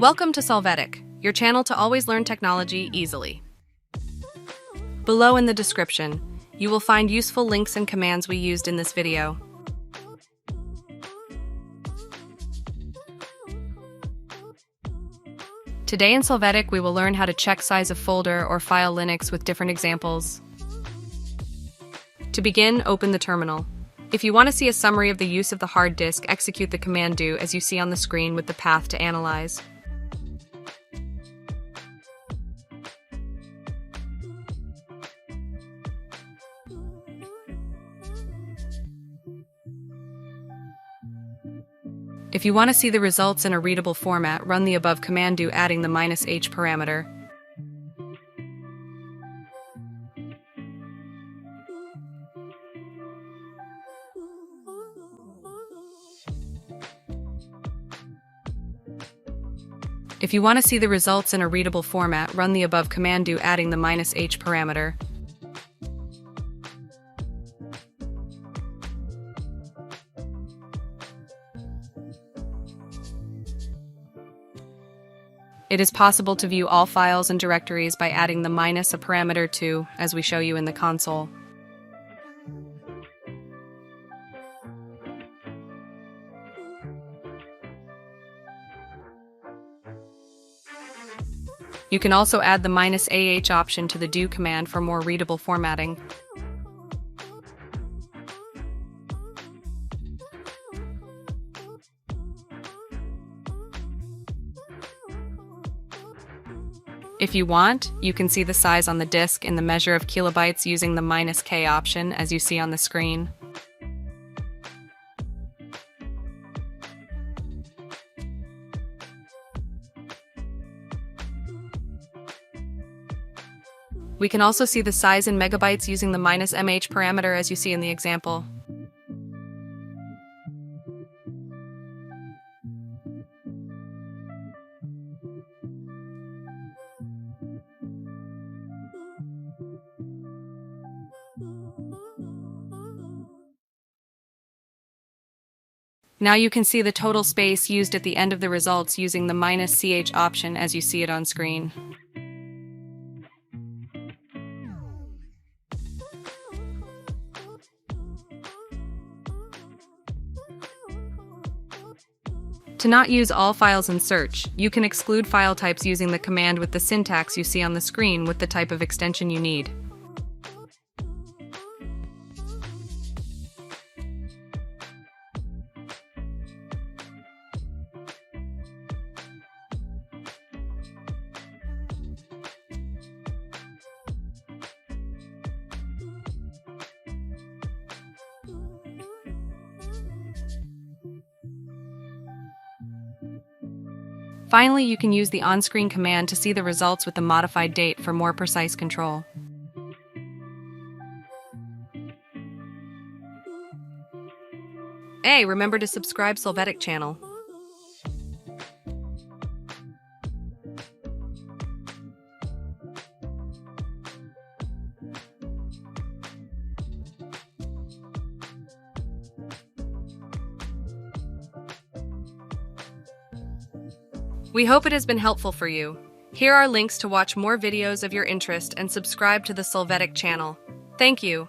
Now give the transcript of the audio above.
Welcome to Solvetic, your channel to always learn technology easily. Below in the description, you will find useful links and commands we used in this video. Today in Solvetic, we will learn how to check size of folder or file Linux with different examples. To begin, open the terminal. If you want to see a summary of the use of the hard disk, execute the command do as you see on the screen with the path to analyze. If you want to see the results in a readable format, run the above command do adding the -h parameter. If you want to see the results in a readable format, run the above command do adding the -h parameter. It is possible to view all files and directories by adding the minus a parameter to, as we show you in the console. You can also add the -ah option to the do command for more readable formatting. If you want, you can see the size on the disk in the measure of kilobytes using the -k option as you see on the screen. We can also see the size in megabytes using the -mh parameter as you see in the example. Now you can see the total space used at the end of the results using the -ch option as you see it on screen. To not use all files in search, you can exclude file types using the command with the syntax you see on the screen with the type of extension you need. Finally, you can use the on-screen command to see the results with the modified date for more precise control. Hey, remember to subscribe Solvetic channel. We hope it has been helpful for you. Here are links to watch more videos of your interest and subscribe to the Solvetic channel. Thank you.